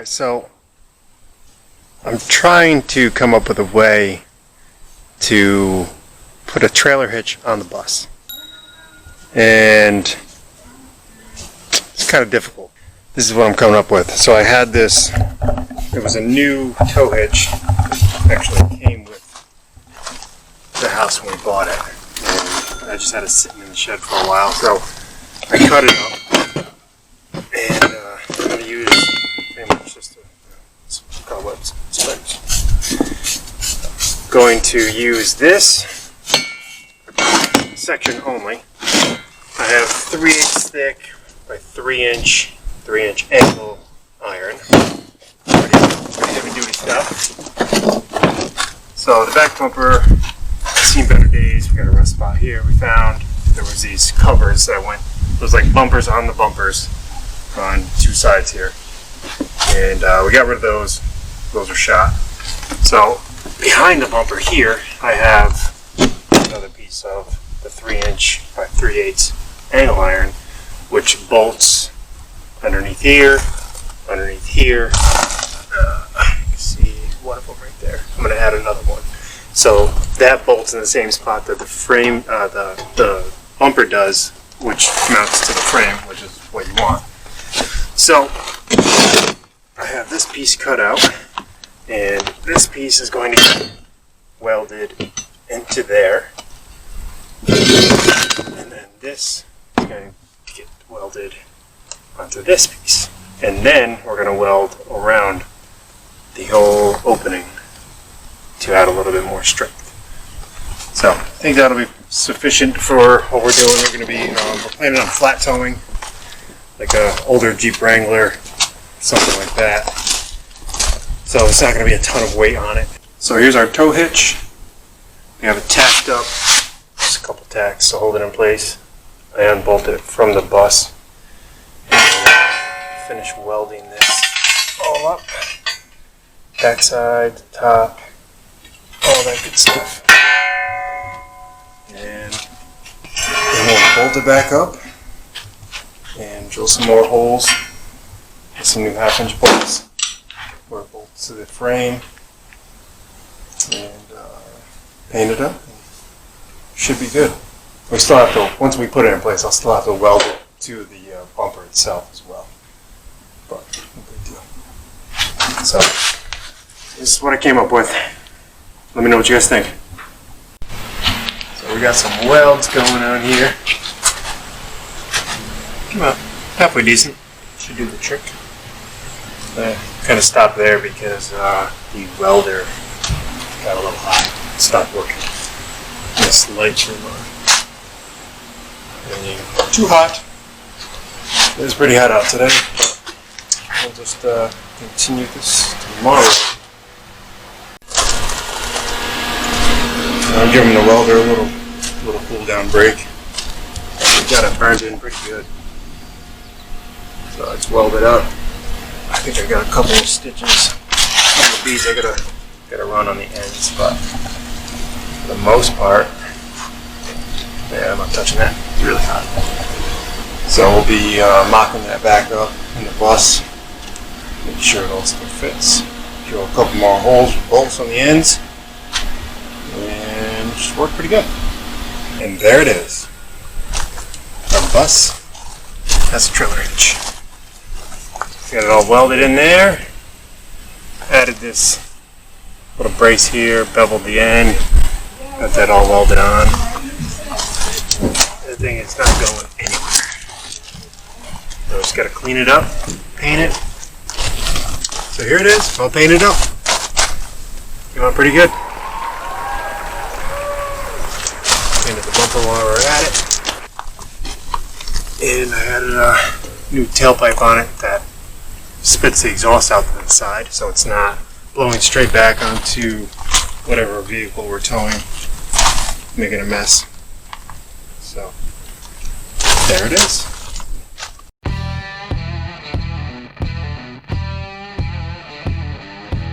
Alright, so I'm trying to come up with a way to put a trailer hitch on the bus. And it's kind of difficult. This is what I'm coming up with. So I had this, it was a new tow hitch. Actually came with the house when we bought it. And I just had it sitting in the shed for a while. So I cut it up. And I'm going to use pretty much just cobwebs, spikes. Going to use this section only. I have 3/8 thick by 3-inch angle iron. Pretty heavy duty stuff. So the back bumper has seen better days. We got a rust spot here. We found there was these covers that went, it was like bumpers on the bumpers on two sides here. And we got rid of those. Those are shot. So behind the bumper here, I have another piece of the 3-inch by 3/8 angle iron, which bolts underneath here. You can see one of them right there. I'm going to add another one. So that bolts in the same spot that the frame, the bumper does, which mounts to the frame, which is what you want. So I have this piece cut out, and this piece is going to get welded into there, and then this is going to get welded onto this piece, and then we're going to weld around the whole opening to add a little bit more strength. So I think that'll be sufficient for what we're doing. We're going to be, we're planning on flat towing, like a older Jeep Wrangler, something like that. So it's not going to be a ton of weight on it. So here's our tow hitch. We have it tacked up, just a couple tacks to hold it in place. I unbolted it from the bus. And finish welding this all up. Backside, top, all that good stuff. And then we'll bolt it back up and drill some more holes with some new 1/2-inch bolts. Where it bolts to the frame, and paint it up. Should be good. We still have to, once we put it in place, I'll still have to weld it to the bumper itself as well. But no big deal. So this is what I came up with. Let me know what you guys think. So we got some welds going on here. Come on, halfway decent. Should do the trick. Kind of stopped there because the welder got a little hot. Stopped working. This light too too hot. It was pretty hot out today, but we'll just continue this tomorrow. I'm giving the welder a little cool down break. We got it burned in pretty good. So it's welded up. I think I got a couple of stitches, a couple of beads I gotta run on the ends, but for the most part, yeah, I'm not touching that. It's really hot. So we'll be mocking that back up in the bus, make sure it all still fits. Drill a couple more holes with bolts on the ends, and it should work pretty good. And there it is. Our bus has a trailer hitch. Got it all welded in there. Added this little brace here, beveled the end. Got that all welded on. The thing is not going anywhere. So just gotta clean it up, paint it. So here it is, all painted up. Came out pretty good. Painted the bumper while we're at it. And I added a new tailpipe on it that spits the exhaust out to the side, so it's not blowing straight back onto whatever vehicle we're towing, making a mess. So there it is.